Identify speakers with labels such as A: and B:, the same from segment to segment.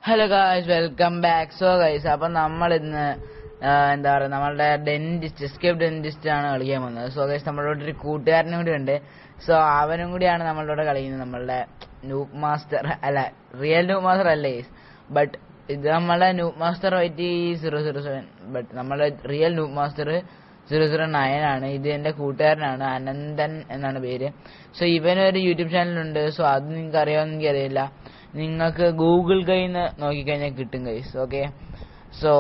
A: Hello guys, welcome back. So guys, അപ്പം നമ്മൾ ഇന്ന് എന്താ പറയുക, നമ്മളുടെ എസ്കേപ്പ് ഡെന്റിസ്റ്റ് ആണ് കളിക്കാൻ പോകുന്നത്. സോ ഗായ്സ്, നമ്മളോട് ഒരു കൂട്ടുകാരനും കൂടി ഉണ്ട്. സോ അവനും കൂടിയാണ് നമ്മളോട് കളിക്കുന്നത്. നമ്മളുടെ നൂബ് മാസ്റ്റർ അല്ല, റിയൽ നൂബ് മാസ്റ്റർ അല്ലേ, ബട്ട് ഇത് നമ്മളെ നൂബ് മാസ്റ്റർ 007, ബട്ട് നമ്മളെ റിയൽ നൂബ് മാസ്റ്റർ 009 ആണ്. ഇത് എന്റെ കൂട്ടുകാരനാണ്, അനന്തൻ എന്നാണ് പേര്. സോ ഇവനൊരു യൂട്യൂബ് ചാനലുണ്ട്. സോ അത് നിങ്ങൾക്ക് അറിയാമെന്ന് എനിക്കറിയില്ല. നിങ്ങൾക്ക് ഗൂഗിൾ ഗൈന്ന് നോക്കിക്കഴിഞ്ഞാൽ കിട്ടും ഗൈസ്. ഓക്കെ, സോ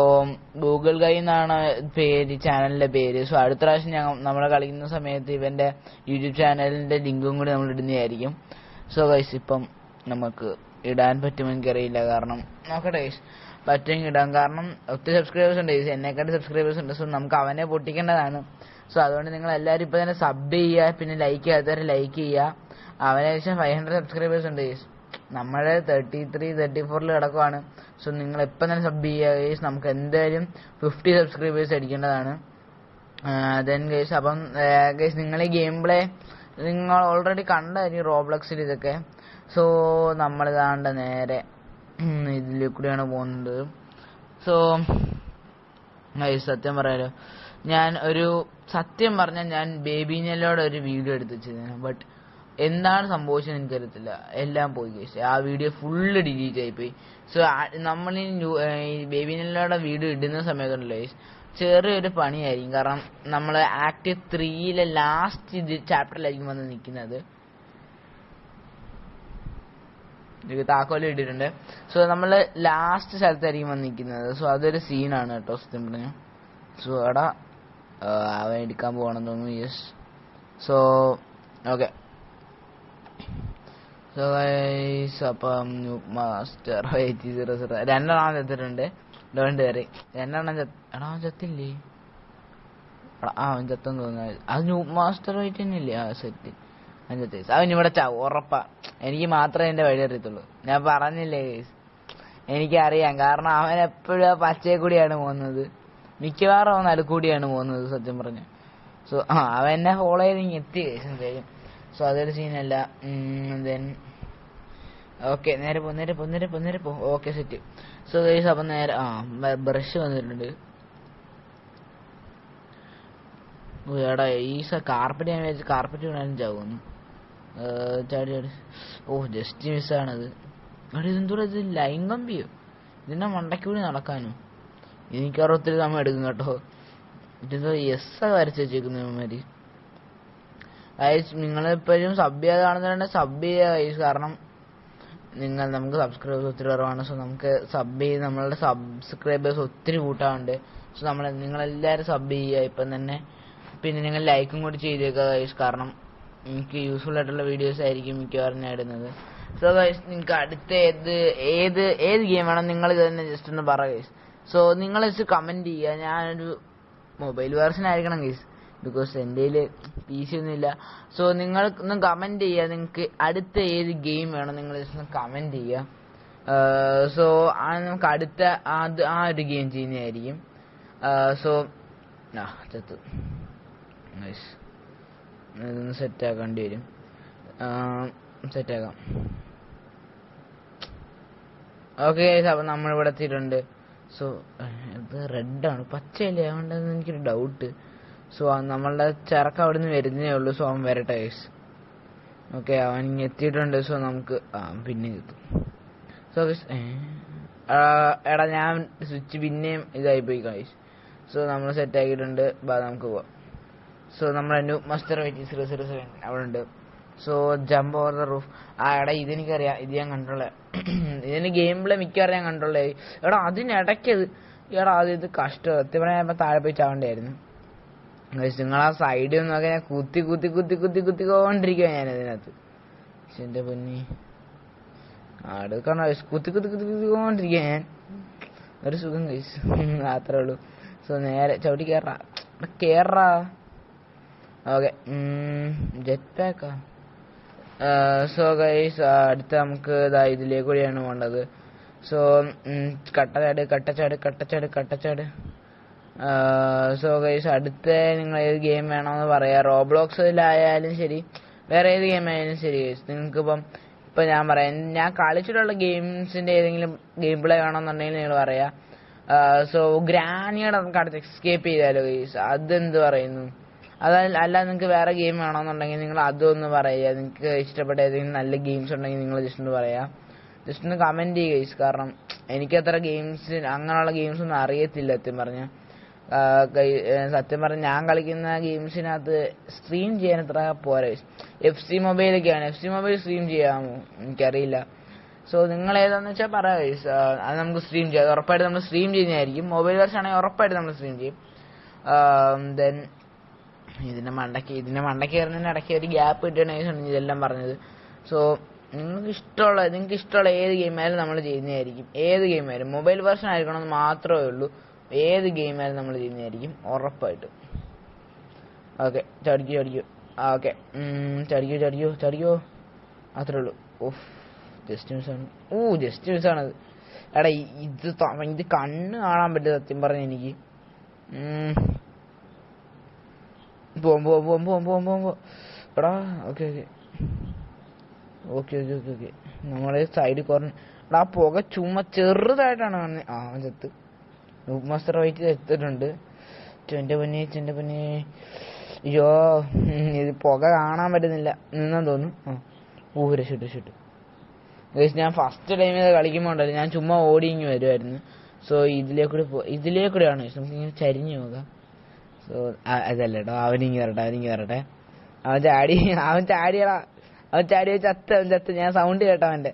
A: ഗൂഗിൾ ഗൈ എന്നാണ് പേര്, ചാനലിന്റെ പേര്. സോ അടുത്ത പ്രാവശ്യം നമ്മൾ കളിക്കുന്ന സമയത്ത് ഇവന്റെ യൂട്യൂബ് ചാനലിന്റെ ലിങ്കും കൂടി നമ്മൾ ഇടുന്നതായിരിക്കും. സോ ഗൈസ്, ഇപ്പം നമുക്ക് ഇടാൻ പറ്റുമെന്ന് എനിക്കറിയില്ല, കാരണം നോക്കട്ടെ ഗൈസ്, പറ്റുമെങ്കിൽ ഇടാം. കാരണം ഒത്തിരി സബ്സ്ക്രൈബേഴ്സ് ഉണ്ട് ഗൈസ്, എന്നെക്കാട്ടി സബ്സ്ക്രൈബേഴ്സ് ഉണ്ട്. സോ നമുക്ക് അവനെ പൊട്ടിക്കേണ്ടതാണ്. സോ അതുകൊണ്ട് നിങ്ങൾ എല്ലാവരും ഇപ്പൊ തന്നെ സബ് ചെയ്യുക, പിന്നെ ലൈക്ക് ചെയ്യാത്തവരെ ലൈക്ക് ചെയ്യുക. അവന് ഏകദേശം 500 സബ്സ്ക്രൈബേഴ്സ് ഉണ്ട് ഗൈസ്. നമ്മള് 33, 34 കിടക്കുവാണ്. സോ നിങ്ങൾ എപ്പം തന്നെ സബ് ചെയ്യുക ഗൈസ്. നമുക്ക് എന്തായാലും 50 സബ്സ്ക്രൈബേഴ്സ് അടിക്കേണ്ടതാണ്. ദെൻ ഗൈസ്, അപ്പം ഗൈസ്, നിങ്ങൾ ഈ ഗെയിം പ്ലേ നിങ്ങൾ ഓൾറെഡി കണ്ടായിരിക്കും റോബ്ലക്സിൽ ഇതൊക്കെ. സോ നമ്മൾ ഇതാണ്ട് നേരെ ഇതിൽ കൂടെയാണ് പോകുന്നത്. സോ ഗൈസ്, സത്യം പറയാലോ, സത്യം പറഞ്ഞാൽ ഞാൻ ബേബിനെല്ലോടെ ഒരു വീഡിയോ എടുത്ത് വെച്ചിരുന്നു. ബട്ട് എന്താണ് സംഭവിച്ചത് എനിക്കറിയത്തില്ല, എല്ലാം പോയി ഗൈസ്. ആ വീഡിയോ ഫുള്ള് ഡിലീറ്റ് ആയിപ്പോയി. സോ നമ്മൾ ഈ ബേബിനെല്ലോടെ വീഡിയോ ഇടുന്ന സമയത്തുണ്ടല്ലോ ഗൈസ്, ചെറിയൊരു പണിയായിരിക്കും. കാരണം നമ്മൾ ആക്ട് 3 ലാസ്റ്റ് ചാപ്റ്ററിലായിരിക്കും വന്ന് നിൽക്കുന്നത്. താക്കോല് ഇട്ടിട്ടുണ്ട്. സോ നമ്മൾ ലാസ്റ്റ് സ്ഥലത്തായിരിക്കും വന്ന് നിൽക്കുന്നത്. സോ അതൊരു സീനാണ് കേട്ടോ, സത്യം പറഞ്ഞു. സോ എടാ, അവൻ എടുക്കാൻ പോകണമെന്ന് തോന്നുന്നു. Yes, so okay. So guys, അപ്പം മാസ്റ്റർ 800 രണ്ടെണ്ണം ചത്തിട്ടുണ്ട്. ഡോണ്ട് വെറി, രണ്ടെണ്ണം എടാ ചത്തില്ലേ? അവൻ ചത്തെന്ന് തോന്നുന്നത്. അത് ന്യൂബ് മാസ്റ്റർ ആയിട്ട് തന്നെയല്ലേ? സെറ്റ് അവൻ ഇവിടെ ചാവും ഉറപ്പാ. എനിക്ക് മാത്രമേ എന്റെ വഴി അറിയത്തുള്ളൂ. ഞാൻ പറഞ്ഞില്ലേ ഗൈസ്, എനിക്കറിയാം. കാരണം അവൻ എപ്പോഴും പച്ചയെ കൂടിയാണ് പോകുന്നത്, മിക്കവാറും അവൻ നടുക്കൂടിയാണ് പോകുന്നത്, സത്യം പറഞ്ഞു. സോ അവൻ എന്നെ ഫോളോ ചെയ്ത് ഇങ്ങ് എത്തി ഗൈസ് എന്തായാലും. സോ അതൊരു സീനല്ല. ദെൻ ഓക്കെ, നേരെ പോ. Okay, set. സോ ഗൈസ്, അപ്പം നേരെ ബ്രഷ് വന്നിട്ടുണ്ട്. എടാ, ഈ കാർപ്പറ്റ് ഞാൻ വിചാരിച്ചു കാർപ്പറ്റ് വീണാലും ചാവുന്നു. ചാടി. ജസ്റ്റ് മിസ്സാണത്. അവിടെ ഇതെന്തോ ഇത് ലൈൻ കമ്പിയോ? ഇതിന്റെ മണ്ടയ്ക്ക് കൂടി നടക്കാനോ? എനിക്ക് ഒത്തിരി സമയം എടുക്കും കേട്ടോ. ഇതെന്തോ എസ് വരച്ച് വെച്ചേക്കുന്നു ഇവന്മാര്. നിങ്ങളെപ്പോഴും സബ് ചെയ്യാതെ കാണുന്നവരുണ്ടെ സബ് ചെയ്യുക ഗൈസ്. കാരണം നമുക്ക് സബ്സ്ക്രൈബേഴ്സ് ഒത്തിരി കുറവാണ്. സോ നമുക്ക് സബ് ചെയ്ത് നമ്മളുടെ സബ്സ്ക്രൈബേഴ്സ് ഒത്തിരി കൂട്ടാറുണ്ട്. സോ നിങ്ങളെല്ലാവരും സബ് ചെയ്യുക ഇപ്പം തന്നെ. പിന്നെ നിങ്ങൾ ലൈക്കും കൂടി ചെയ്തേക്കുക ഗൈസ്, കാരണം എനിക്ക് യൂസ്ഫുൾ ആയിട്ടുള്ള വീഡിയോസ് ആയിരിക്കും മിക്കവാറും ഞാൻ ഇടുന്നത്. സോ ഗൈസ്, നിങ്ങൾക്ക് അടുത്ത ഏത് ഗെയിം വേണം നിങ്ങൾ ഇത് തന്നെ ജസ്റ്റ് ഒന്ന് പറ ഗൈസ്. സോ നിങ്ങൾ ജസ്റ്റ് കമന്റ് ചെയ്യുക. ഞാനൊരു മൊബൈൽ വേർഷൻ ആയിരിക്കണം ഗൈസ്, ബിക്കോസ് എൻ്റെ കയ്യിൽ PC ഒന്നുമില്ല. സോ നിങ്ങൾ ഒന്ന് കമന്റ് ചെയ്യുക, നിങ്ങൾക്ക് അടുത്ത ഏത് ഗെയിം വേണം നിങ്ങൾ ജസ്റ്റ് ഒന്ന് കമന്റ് ചെയ്യുക. സോ നമുക്ക് അടുത്ത ആ ഒരു ഗെയിം ചെയ്യുന്നതായിരിക്കും. സോ ചത്തു ഗൈസ്, ഇതൊന്ന് സെറ്റാക്കേണ്ടി വരും. സെറ്റാക്കാം. ഓക്കെ ഗൈസ്, അപ്പം നമ്മളിവിടെ എത്തിയിട്ടുണ്ട്. സോ ഇത് റെഡാണ്, പച്ചയല്ലേ? അതുകൊണ്ടെന്ന് എനിക്കൊരു ഡൗട്ട്. സോ നമ്മളുടെ ചെറുക്ക അവിടെ നിന്ന് വരുന്നേ ഉള്ളൂ. സോ അവൻ വരട്ടെ ഗൈസ്. ഓക്കെ, അവൻ ഇങ്ങനെ എത്തിയിട്ടുണ്ട്. സോ നമുക്ക് പിന്നെ കിട്ടും. സോ ഗൈസ്, എടാ ഞാൻ സ്വിച്ച് പിന്നെയും ഇതായിപ്പോയി ഗൈസ്. സോ നമ്മൾ സെറ്റാക്കിയിട്ടുണ്ട്. നമുക്ക് പോവാം. സോ നമ്മുടെ നൂബ് മാസ്റ്റർ 007 അവിടെ ഉണ്ട്. So jump over the roof. എടാ ഇതെനിക്കറിയാം, ഇത് ഞാൻ കണ്ടോളെ. ഇതിന് ഗെയിം പ്ലേ മിക്കവാറും ഞാൻ കണ്ടോളേ. എടാ അതിനിടയ്ക്കത് ഇത് കഷ്ടം. സത്യം പറയാൻ താഴെ പോയി ചാവേണ്ടായിരുന്നു. നിങ്ങൾ ആ സൈഡിൽ നിന്നൊക്കെ ഞാൻ കുത്തിക്കൊണ്ടിരിക്കുക ഞാൻ അതിനകത്ത്. പക്ഷെ എന്റെ പൊന്നി അടുക്കണം കുത്തിക്കൊണ്ടിരിക്കുക ഞാൻ. ഒരു സുഖം കഴിച്ചു, അത്രേ ഉള്ളൂ. സോ നേരെ ചവിട്ടി കേറാ. ഓക്കെ, ജെറ്റ് പാക്കാ. സോ ഗൈസ്, അടുത്ത നമുക്ക് ഇതിലേക്ക് കൂടിയാണ് വേണ്ടത്. സോ കട്ടച്ചാട്. സോ ഗൈസ്, അടുത്ത നിങ്ങൾ ഏത് ഗെയിം വേണമെന്ന് പറയാം. റോബ്ലോക്സിലായാലും ശരി, വേറെ ഏത് ഗെയിം ആയാലും ശരി ഗൈസ്. നിങ്ങൾക്കിപ്പം ഇപ്പൊ ഞാൻ പറയാം, ഞാൻ കളിച്ചിട്ടുള്ള ഗെയിംസിന്റെ ഏതെങ്കിലും ഗെയിം പ്ലേ ആണെന്നുണ്ടെങ്കിൽ നിങ്ങൾ പറയാ. സോ ഗ്രാനിയുടെ നമുക്ക് അടുത്ത് എസ്കേപ്പ് ചെയ്താലോ ഗൈസ്, അതെന്ത് പറയുന്നു? അല്ല നിങ്ങൾക്ക് വേറെ ഗെയിം വേണമെന്നുണ്ടെങ്കിൽ നിങ്ങൾ അതൊന്ന് പറയുക. നിങ്ങൾക്ക് ഇഷ്ടപ്പെട്ട ഏതെങ്കിലും നല്ല ഗെയിംസ് ഉണ്ടെങ്കിൽ നിങ്ങൾ ജസ്റ്റ് ഒന്ന് പറയാം, ജസ്റ്റ് ഒന്ന് കമന്റ് ചെയ്യുക ഗൈസ്. കാരണം എനിക്കത്ര ഗെയിംസ് അങ്ങനെയുള്ള ഗെയിംസ് ഒന്നും അറിയത്തില്ല സത്യം പറഞ്ഞ ഞാൻ കളിക്കുന്ന ഗെയിംസിനകത്ത് സ്ട്രീം ചെയ്യാൻ എത്ര പോരാ. FC മൊബൈലൊക്കെയാണ്, FC മൊബൈൽ സ്ട്രീം ചെയ്യാമോ എനിക്കറിയില്ല. സോ നിങ്ങൾ ഏതാന്ന് വെച്ചാൽ പറയാം ഗൈസ്, അത് നമുക്ക് സ്ട്രീം ചെയ്യാം. ഉറപ്പായിട്ട് നമ്മൾ സ്ട്രീം ചെയ്യുന്നതായിരിക്കും. മൊബൈൽ വെർഷൻ ആണെങ്കിൽ ഉറപ്പായിട്ട് നമ്മൾ സ്ട്രീം ചെയ്യും. ദെൻ ഇതിന്റെ മണ്ടയ്ക്ക് കയറുന്നതിന് ഇടയ്ക്ക് ഒരു ഗ്യാപ്പ് കിട്ടുകയാണെങ്കിൽ ഇതെല്ലാം പറഞ്ഞത്. സോ നിങ്ങൾക്ക് ഇഷ്ടമുള്ള ഏത് ഗെയിമായാലും നമ്മൾ ചെയ്യുന്നതായിരിക്കും. ഏത് ഗെയിമായാലും മൊബൈൽ വെർഷൻ ആയിരിക്കണമെന്ന് മാത്രമേ ഉള്ളൂ. ഏത് ഗെയിമായാലും നമ്മൾ ചെയ്യുന്നതായിരിക്കും ഉറപ്പായിട്ട്. ഓക്കെ, ചടിക്കോ. ഓക്കെ, ചടിക്കോ, അത്രേ ഉള്ളൂ. ഓഫ്, ജസ്റ്റ് മിസ്സാണത്. എടാ ഇത് കണ്ണ് കാണാൻ പറ്റും സത്യം പറഞ്ഞ എനിക്ക്. പോ എടാ. ഓക്കെ നമ്മളെ സൈഡിൽ കുറഞ്ഞ എടാ പുക ചുമ്മാ ചെറുതായിട്ടാണ് കാണുന്നത്. അവൻ ചത്ത്. നൂബ് മാസ്റ്റർ വൈറ്റ് എത്തിയിട്ടുണ്ട്. ചെന്റെ പൊന്നെ അയ്യോ, ഇത് പുക കാണാൻ പറ്റുന്നില്ല നിന്നെന്ന് തോന്നുന്നു. രക്ഷപ്പെട്ടു ഗൈസ്. ഞാൻ ഫസ്റ്റ് ടൈം ഇത് കളിക്കുമ്പോൾ ഉണ്ടല്ലോ ഞാൻ ചുമ്മാ ഓടിങ്ങി വരുമായിരുന്നു. സോ ഇതിലേക്കൂടെയാണ് നമുക്ക് ഇങ്ങനെ ചരിഞ്ഞു നോക്കാം. സോ അതല്ല കേട്ടോ, അവനിങ്ങി വരട്ടെ. അവൻ ചാടി ചത്ത്. ഞാൻ സൗണ്ട് കേട്ടോ അവൻ്റെ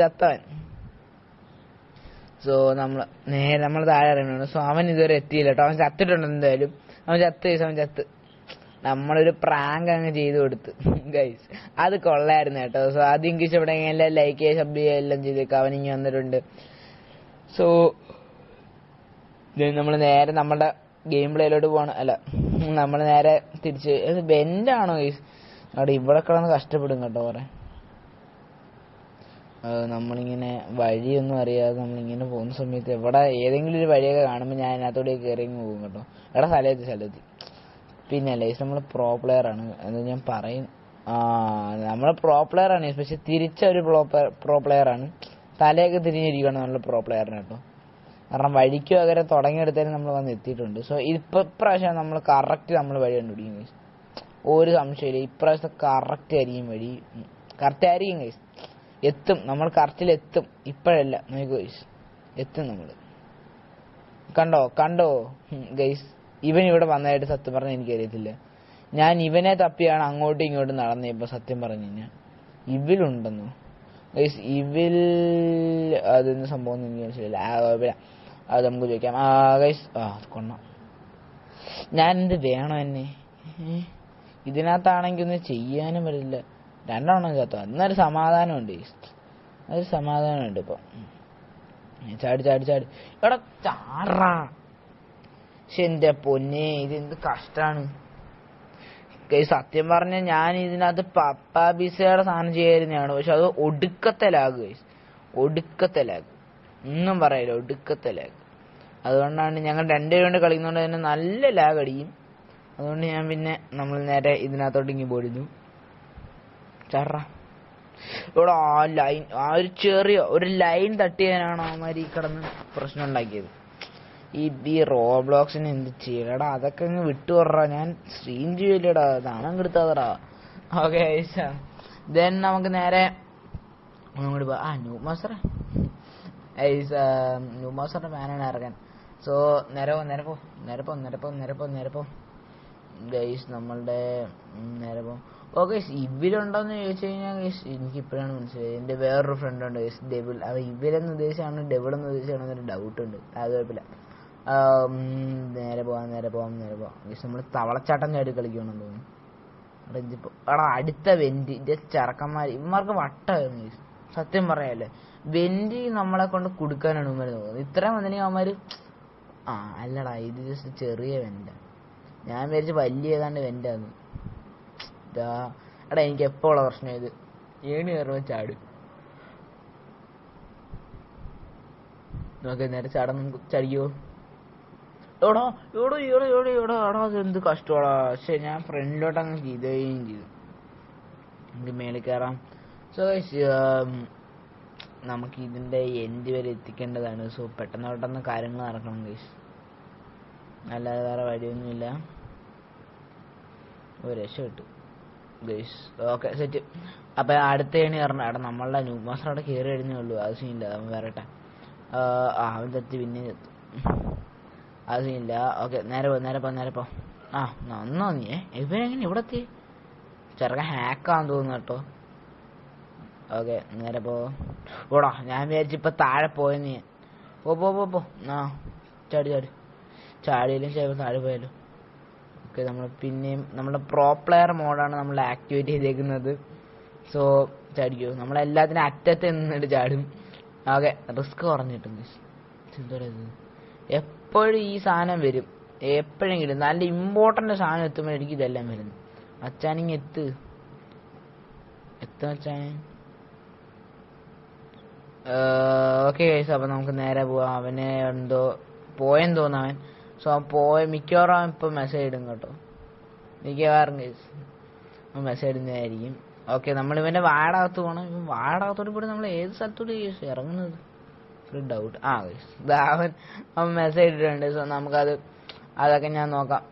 A: ചത്തവൻ. സോ നമ്മൾ താഴെ ഇറങ്ങുന്നുണ്ട്. സോ അവൻ ഇതുവരെ എത്തിയില്ല കേട്ടോ. അവൻ ചത്തിട്ടുണ്ട് എന്തായാലും. അവൻ ചത്ത്. നമ്മളൊരു പ്രാങ്ക് അങ്ങ് ചെയ്ത് കൊടുത്ത് ഗൈസ്. അത് കൊള്ളായിരുന്നു കേട്ടോ. സോ അത് എനിക്ക് ഇഷ്ടപ്പെട്ടെങ്കിൽ എല്ലാം ലൈക്ക് ചെയ്യുക, സബ് ചെയ്യുക, എല്ലാം ചെയ്തേക്കാം. അവനിങ്ങി വന്നിട്ടുണ്ട്. സോ നമ്മൾ നേരെ നമ്മുടെ ഗെയിം പ്ലേയിലോട്ട് പോകണം. അല്ല, നമ്മൾ നേരെ തിരിച്ച് ബെൻഡാണോ ഗൈസ്? അവിടെ ഇവിടെ കിടന്ന് കഷ്ടപ്പെടും കേട്ടോ കുറെ. നമ്മളിങ്ങനെ വഴിയൊന്നും അറിയാതെ നമ്മളിങ്ങനെ പോകുന്ന സമയത്ത് എവിടെ ഏതെങ്കിലും ഒരു വഴിയൊക്കെ കാണുമ്പോൾ ഞാൻ അതിനകത്തോടെ കയറി പോകും കേട്ടോ. എടാ സ്ഥലത്ത് പിന്നെ ലൈസ് നമ്മൾ പ്രോ പ്ലെയർ ആണ് എന്ന് ഞാൻ പറയും. നമ്മൾ പ്രോ പ്ലെയർ ആണ്, പക്ഷെ തിരിച്ചൊരു പ്രോ പ്ലെയർ ആണ്. തലയൊക്കെ തിരിഞ്ഞിരിക്കുകയാണ് നമ്മൾ പ്രോ പ്ലെയറിന് കേട്ടോ. കാരണം വഴിക്ക് പകരം തുടങ്ങിയെടുത്താലും നമ്മൾ വന്ന് എത്തിയിട്ടുണ്ട്. സോ ഇപ്രാവശ്യം നമ്മൾ കറക്റ്റ് നമ്മൾ വഴി കണ്ടുപിടിക്കും ഗൈസ്, ഒരു സംശയമില്ല. ഇപ്രാവശ്യത്തെ കറക്റ്റ് ആയിരിക്കും ഗൈസ്. എത്തും, നമ്മൾ കറക്റ്റിലെത്തും. ഇപ്പോഴല്ല, നോക്കൂ ഗൈസ്, എത്തും നമ്മൾ. കണ്ടോ ഗൈസ്, ഇവൻ ഇവിടെ വന്നതായിട്ട് സത്യം പറഞ്ഞാൽ എനിക്കറിയത്തില്ല. ഞാൻ ഇവനെ തപ്പിയാണ് അങ്ങോട്ടും ഇങ്ങോട്ടും നടന്നത്. ഇപ്പൊ സത്യം പറഞ്ഞു കഴിഞ്ഞാൽ ഇവിലുണ്ടെന്നോ ഗൈസ്, അതെന്ന് സംഭവം എനിക്ക് മനസ്സിലായില്ല. അത് നമുക്ക് ചോദിക്കാം ഗൈസ്. കൊണ്ണ ഞാൻ എന്ത് വേണം എന്നെ ഇതിനകത്താണെങ്കിൽ ഒന്നും ചെയ്യാനും പറ്റില്ല. രണ്ടെണ്ണം ചത്തോ, എന്നൊരു സമാധാനമുണ്ട് ഗൈസ്. അതൊരു സമാധാനമുണ്ട്. ഇപ്പം ചാടി എടാ ചാറാ. പക്ഷെ എന്റെ പൊന്നെ, ഇതെന്ത് കഷ്ടാണ് ഗൈസ്. സത്യം പറഞ്ഞ ഞാൻ ഇതിനകത്ത് പപ്പാബിസയുടെ സാധനം ചെയ്യായിരുന്നതാണ്. പക്ഷെ അത് ഒടുക്കത്തെ ലാഗ് ഗൈസ്, ഒടുക്കത്തെ ലാഗ്, ഒന്നും പറയില്ല, ഒടുക്കത്തെ ലാഗ്. അതുകൊണ്ടാണ് ഞങ്ങൾ രണ്ടുപേരും കൊണ്ട് കളിക്കുന്നതുകൊണ്ട് തന്നെ നല്ല ലാഗ് അടിക്കും. അതുകൊണ്ട് ഞാൻ പിന്നെ നമ്മൾ നേരെ ഇതിനകത്തോട്ട് ഇങ്ങി പോയിരുന്നു. ചറ ഇവിടെ ഒരു ചെറിയ ഒരു ലൈൻ തട്ടിയതിനാണ് അവന്മാർ ഈ കിടന്ന് പ്രശ്നം ഉണ്ടാക്കിയത്. ഈ റോബ്ലോക്സിന് എന്ത് ചെയ്യലടാ, അതൊക്കെ അങ്ങ് വിട്ടുപറ. ഞാൻ സ്ട്രീം ചെയ്യില്ലടാ, നാണം കെടുത്താതടാ. ഓക്കെ, ദെൻ നമുക്ക് നേരെ അങ്ങോട്ട് പോവാം. നൂബ് മാസ്റ്ററിന്റെ ഫാനാണ് ഇറങ്ങാൻ. സോ നേരെ പോ ഗൈസ്. നമ്മളുടെ നേരെ പോ. ഓക്കെ, ഇവരുണ്ടോന്ന് ചോദിച്ചു കഴിഞ്ഞാൽ എനിക്ക് ഇപ്പോഴാണ് മനസ്സിലായത്. എന്റെ വേറൊരു ഫ്രണ്ട് ഉണ്ട് ഗൈസ്, ഡെവിൾ. അവ ഇവരെന്ന് ഉദ്ദേശിച്ചാണ് ഡെവിളെന്ന് ഉദ്ദേശിച്ചാണ് എന്നൊരു ഡൗട്ട് ഉണ്ട്. അത് കുഴപ്പമില്ല. നേരെ പോവാം ഗൈസ്. നമ്മൾ തവളച്ചാട്ടം ചാടി കളിക്കണമെന്ന് തോന്നുന്നു. എടാ അടുത്ത വെന്റിന്റെ ചെറുക്കന്മാർ ഇവന്മാർക്ക് വട്ടമായിരുന്നു ഗൈസ്. സത്യം പറയാല്ലേ, വെന്റി നമ്മളെ കൊണ്ട് കൊടുക്കാനാണ് ഇവന്മാർ തോന്നുന്നത്. ഇത്രയും വന്നിട്ടുണ്ടെങ്കിൽ അവന്മാർ അല്ലടാ, ഇത് ജസ്റ്റ് ചെറിയ വെന്റ. ഞാൻ വിചാരിച്ച് വലിയ ഏതാണ്ട് വെന്റാന്ന്. എടാ എനിക്ക് എപ്പോഴുള്ള പ്രശ്നം ഇത്, ഏണി കയറുമ്പോൾ ചാടും. നോക്കെ നേരെ ചാടാൻ നമുക്ക് ചടിക്കോ. എടാ അതെന്ത് കഷ്ടമാടാ. പക്ഷെ ഞാൻ ഫ്രണ്ടിലോട്ട് അങ്ങ് ചെയ്തു. എനിക്ക് മേളിൽ കയറാം. സോ ഗൈസ് നമുക്ക് ഇതിന്റെ എൻഡ് വരെ എത്തിക്കേണ്ടതാണ്. സോ പെട്ടെന്ന് കാര്യങ്ങൾ നടക്കണം ഗൈസ്, അല്ലാതെ വേറെ വഴിയൊന്നുമില്ല. ഒരു രക്ഷ കിട്ടും ഗൈസ്. Okay set. അപ്പം അടുത്ത ഏണി പറഞ്ഞ അവിടെ നമ്മളുടെ ന്യൂ മാസ്റ്റർ അവിടെ കയറി കഴിഞ്ഞേ ഉള്ളൂ. അത് സീനില്ല, അവൻ വരട്ടെ. അവൻ തെത്തി പിന്നെ തെത്തും, അത് സീനില്ല. ഓക്കെ നേരെ പോ. ആ നന്നോ നീ ഇവനെങ്ങനെ ഇവിടെ എത്തി? ചെറുക്കൻ ഹാക്കാന്ന് തോന്നുന്നു കേട്ടോ. ഓക്കെ നേരെ പോടാ. ഞാൻ വിചാരിച്ചു ഇപ്പൊ താഴെ പോയെന്ന്. പോ. ആ ചാടിയാലും ചിലപ്പോൾ താഴെ പോയാലോ. ഓക്കെ നമ്മൾ പിന്നെയും നമ്മുടെ പ്രോ പ്ലെയർ മോഡാണ് നമ്മൾ ആക്ടിവേറ്റ് ചെയ്തേക്കുന്നത്. സോ ചാടിക്കോ, നമ്മളെല്ലാത്തിനും അറ്റത്ത് നിന്നിട്ട് ചാടും. ഓക്കെ റിസ്ക് കുറഞ്ഞിട്ടും എപ്പോഴും ഈ സാധനം വരും, എപ്പോഴെങ്കിലും നല്ല ഇമ്പോർട്ടൻ്റ് സാധനം എത്തുമ്പോൾ എനിക്ക് ഇതെല്ലാം വരുന്നു. അച്ചാനിങ് എത്തും അച്ചാൻ. ഓക്കെ ഗൈസ്, അപ്പം നമുക്ക് നേരെ പോവാം. അവന് എന്തോ പോയെന്ന് തോന്നുന്നു അവൻ. സോ അവൻ മിക്കവാറും അവൻ ഇപ്പം മെസ്സേജ് ഇടും കേട്ടോ, മിക്കവാറും ഗൈസ് അവൻ മെസ്സേജ് ഇടുന്നതായിരിക്കും. ഓക്കെ നമ്മളിവൻ്റെ വാടകത്ത് പോകണം. ഇവൻ വാടകത്തോട് കൂടി നമ്മൾ ഏത് സ്ഥലത്തോട്ട് ഗൈസ് ഇറങ്ങുന്നത്? ഒരു ഡൗട്ട്. ആ ഗൈസ് അവൻ മെസ്സേജ് ഇട്ടിട്ടുണ്ട്. സോ നമുക്കത് അതൊക്കെ ഞാൻ നോക്കാം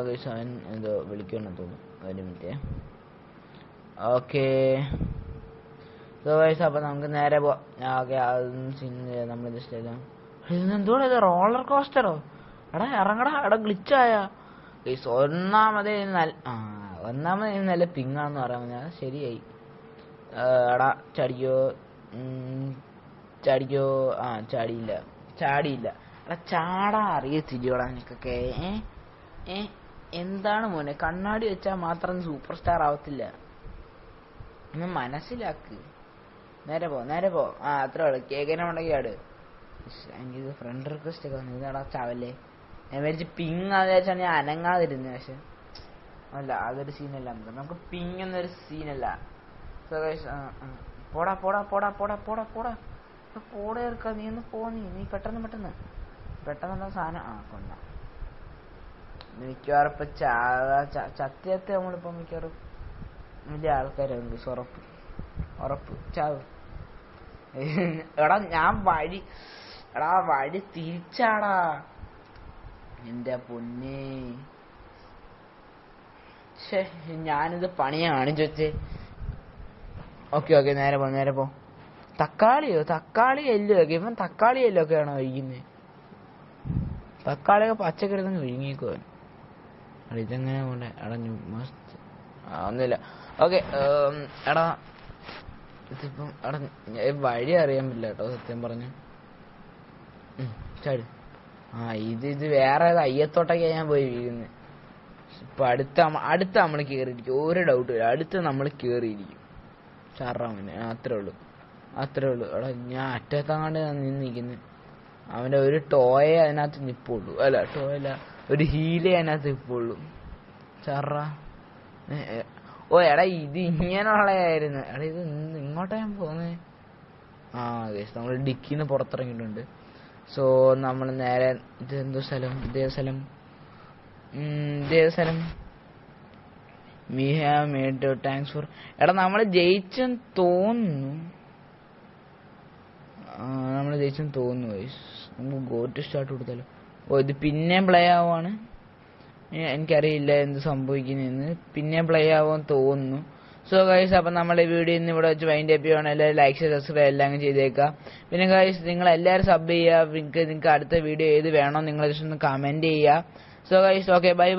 A: ഗൈസ്. അവൻ എന്തോ വിളിക്കുമെന്ന് തോന്നുന്നു, ഒരു മിനിറ്റ്. ഓക്കെ സോ ഗൈസ് അപ്പം നമുക്ക് നേരെ പോവാം. ഓക്കെ നമ്മൾ ജസ്റ്റ് ഇതെന്തോടെ ഇത് റോളർ കോസ്റ്ററോ? എടാ ഇറങ്ങടാ, എടാ ഗ്ലിച്ചായ ഗൈസ്. ഒന്നാമത് നല്ല പിങ്ങാന്ന് പറയാൻ പറഞ്ഞാൽ ശരിയായി. എടാ ചാടിക്കോ. ആ ചാടിയില്ല. എടാ ചാടാ അറിയത്തില്ലോടാ നിനക്കൊക്കെ? എന്താണ് മോനെ, കണ്ണാടി വെച്ചാൽ മാത്രം സൂപ്പർ സ്റ്റാർ ആവത്തില്ല, ഒന്ന് മനസ്സിലാക്ക്. നേരെ പോ. ആ അത്ര ഉള്ളു. കേക്കിനെ ഉണ്ടെങ്കിൽ ആട്. എനിക്ക് ഫ്രണ്ട് റിക്വസ്റ്റ് ഒക്കെ വന്നു. ഇതാടാ ചാവല്ലേ. ഞാൻ വിചാരിച്ച് പിങ് ആണെന്ന് വിചാരിച്ചാണ് ഞാൻ അനങ്ങാതിരുന്നത്. പക്ഷെ അല്ല, അതൊരു സീനല്ല. നമുക്ക് പിങ് എന്നൊരു സീനല്ല. സോ ഗൈസ് പോടാ ഇറക്ക. നീ ഒന്ന് നീ പെട്ടെന്ന് സാധനം കൊണ്ട. മിക്കവാറും ഇപ്പൊ ചത്തിയത്ത് നമ്മളിപ്പോ മിക്കവാറും വലിയ ആൾക്കാരാണ്. ഉറപ്പ് ചാവ്. ഞാൻ വഴി തിരിച്ചാടാ എന്റെ പൊന്നേ. ഞാനിത് പണിയാ കാണിച്ചു വെച്ചേ. ഓക്കെ നേരെ പോ. തക്കാളി എല്ലോ ഒക്കെ ഇവൻ തക്കാളി എല്ലോ ഒക്കെയാണോ കഴിക്കുന്നത്? തക്കാളിയൊക്കെ പച്ചക്കെടുത്ത് വിഴുങ്ങിക്കോ. ഇതെങ്ങനെ പോണ്ടേ? അടഞ്ഞു മസ്ത് ഒന്നുമില്ല. ഓക്കെ എടാ ഇതിപ്പം വഴി അറിയാൻ പറ്റില്ല കേട്ടോ സത്യം പറഞ്ഞു. ചാടി. ഇത് വേറെ അയ്യത്തോട്ടൊക്കെയാ ഞാൻ പോയി വീഴുന്നത്. ഇപ്പൊ അടുത്ത നമ്മൾ കേറിയിരിക്കും, ഒരു ഡൗട്ട് ഇല്ല. അടുത്ത് നമ്മൾ കേറിയിരിക്കും. ചറാമനെ അത്രേ ഉള്ളു. എടാ ഞാൻ അറ്റത്തങ്ങാണ്ട് നിൽക്കുന്നത്. അവന്റെ ഒരു ടോയെ അതിനകത്ത് നിപ്പുള്ളൂ. അല്ല ടോയല്ല, ഒരു ഹീലേ അതിനകത്ത് നിപ്പുള്ളൂ. ചറ. എടാ ഇത് ഇങ്ങനെയുള്ളതായിരുന്നു. എടാ ഇത് ഇങ്ങോട്ടാ ഞാൻ പോകുന്നത്. ഗൈസ് നമ്മൾ ഡിക്കിന്ന് പുറത്തിറങ്ങിയിട്ടുണ്ട്. സോ നമ്മൾ നേരെ ഇതെന്തോ സ്ഥലം, ഇതേ സ്ഥലം we have made thanks for. എടാ നമ്മൾ ജയിച്ചെന്ന് തോന്നുന്നു. ഗൈസ് നമുക്ക് ഗോ ടു സ്റ്റാർട്ട് കൊടുത്താലോ? ഇത് പിന്നെയും പ്ലേ ആവുകയാണ്. എനിക്കറിയില്ല എന്ത് സംഭവിക്കുന്നതെന്ന്. പിന്നെ പ്ലേ ആവുമെന്ന് തോന്നുന്നു. സോ ഗൈസ് അപ്പം നമ്മുടെ വീഡിയോ ഇന്ന് ഇവിടെ വെച്ച് വൈൻഡ് അപ്പ് ചെയ്യുകയാണ്. എല്ലാവരും ലൈക്ക് സബ്സ്ക്രൈബ് എല്ലാം ചെയ്തേക്കാം. പിന്നെ ഗൈസ് നിങ്ങളെല്ലാവരും സബ് ചെയ്യുക. നിങ്ങൾക്ക് അടുത്ത വീഡിയോ ഏത് വേണോ നിങ്ങൾ ജസ്റ്റ് ഒന്ന് കമൻറ്റ് ചെയ്യുക. So guys okay bye.